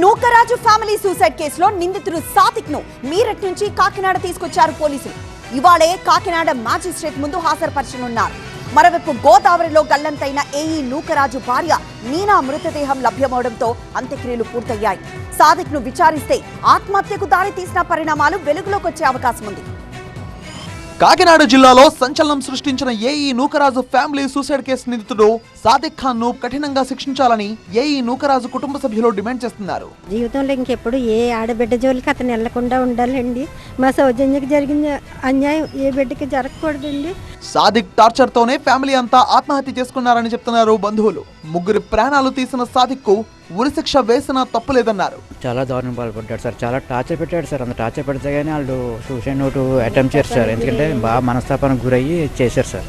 Nookaraju family suicide కేసులో నిందితుడు సాదిక్ ను మీరట్ నుంచి కాకినాడ తీసుకొచ్చారు పోలీసులు. ఇవాళే కాకినాడ మ్యాజిస్ట్రేట్ ముందు హాజరుపరచనున్నారు. మరోవైపు గోదావరిలో గల్లంతైన ఏఈ నూకరాజు భార్య నీనా మృతదేహం లభ్యమవడంతో అంత్యక్రియలు పూర్తయ్యాయి. సాదిక్ ను విచారిస్తే ఆత్మహత్యకు దారి తీసిన పరిణామాలు వెలుగులోకి వచ్చే అవకాశం ఉంది. కాకినాడ జిల్లాలో సంచలనం సృష్టించిన AE Nookaraju family suicide case నిందితుడు సాదిక్ ఖాన్ ను కఠినంగా శిక్షించాలని ఏఈ నూకరాజు కుటుంబ సభ్యులు డిమాండ్ చేస్తున్నారు. జీవితంలో ఇంకెప్పుడు ఏ ఆడబిడ్డ జోలికి అతను వెళ్లకుండా ఉండాలండి. మా సౌజన్యకి జరిగిన అన్యాయం ఏ బిడ్డకి జరగకూడదండి. సాదిక్ టార్చర్ తోనే ఫ్యామిలీ అంతా ఆత్మహత్య చేసుకున్నారని చెప్తున్నారు బంధువులు. ముగ్గురు ప్రాణాలు తీసిన సాదిక్ కు ఉరిశిక్ష వేసినా తప్పులేదన్నారు. చాలా దారుణం పాల్పడ్డాడు సార్, చాలా టార్చర్ పెట్టాడు సార్. అంత టార్చర్ పెడితే కానీ వాళ్ళు సూసైడ్ నోటు అటెంప్ట్ చేశారు సార్. ఎందుకంటే బాగా మనస్తాపానికి గురయ్యి చేశారు సార్.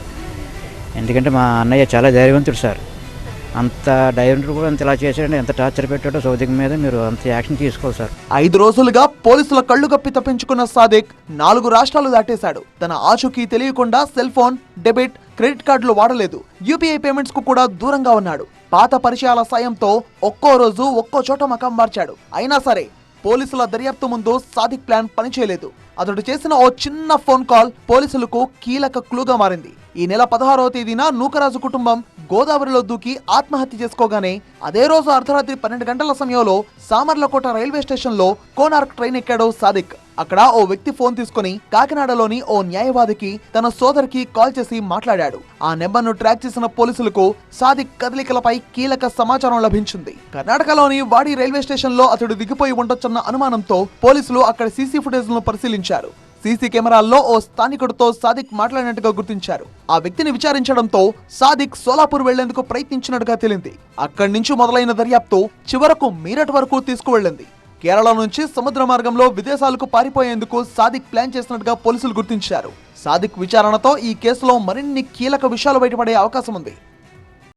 ఎందుకంటే మా అన్నయ్య చాలా ధైర్యవంతుడు సార్. అంత ధైర్యవంతుడు కూడా అంత ఇలా చేశాడంటే ఎంత టార్చర్ పెట్టాడో సౌదిక్ మీద మీరు అంత యాక్షన్ తీసుకోవాలి సార్. 5 రోజులుగా పోలీసుల కళ్ళు గప్పి తప్పించుకున్న సాదిక్ 4 రాష్ట్రాలు దాటేశాడు. తన ఆచూకీ తెలియకుండా సెల్ ఫోన్, డెబిట్, క్రెడిట్ కార్డులు వాడలేదు. యూపీఐ పేమెంట్స్ కు కూడా దూరంగా ఉన్నాడు. పాత పరిచయాల సాయంతో ఒక్కో రోజు ఒక్కో చోట మకాం మార్చాడు. అయినా సరే పోలీసుల దర్యాప్తు ముందు సాదిక్ ప్లాన్ పనిచేయలేదు. అతడు చేసిన ఓ చిన్న ఫోన్ కాల్ పోలీసులకు కీలక క్లూగా మారింది. ఈ నెల 16వ తేదీన నూకరాజు కుటుంబం గోదావరిలో దూకి ఆత్మహత్య చేసుకోగానే అదే రోజు అర్ధరాత్రి 12 గంటల సమయంలో సామర్లకోట రైల్వే స్టేషన్ లో కోనార్క్ ట్రైన్ ఎక్కాడు సాదిక్. అక్కడ ఓ వ్యక్తి ఫోన్ తీసుకుని కాకినాడలోని ఓ న్యాయవాదికి తన సోదరికి కాల్ చేసి మాట్లాడాడు. ఆ నెంబర్ను ట్రాక్ చేసిన పోలీసులకు సాదిక్ కదలికలపై కీలక సమాచారం లభించింది. కర్ణాటకలోని వాడి రైల్వే స్టేషన్ లో అతడు దిగిపోయి ఉండొచ్చన్న అనుమానంతో పోలీసులు అక్కడ సీసీ ఫుటేజ్ ను పరిశీలించారు. సీసీ కెమెరాల్లో ఓ స్థానికుడితో సాదిక్ మాట్లాడినట్టుగా గుర్తించారు. ఆ వ్యక్తిని విచారించడంతో సాదిక్ సోలాపూర్ వెళ్లేందుకు ప్రయత్నించినట్టుగా తేలింది. అక్కడి నుంచి మొదలైన దర్యాప్తు చివరకు మీరట్ వరకు తీసుకువెళ్లింది. కేరళ నుంచి సముద్ర మార్గంలో విదేశాలకు పారిపోయేందుకు సాదిక్ ప్లాన్ చేసినట్టుగా పోలీసులు గుర్తించారు. సాదిక్ విచారణతో ఈ కేసులో మరిన్ని కీలక విషయాలు బయటపడే అవకాశం ఉంది.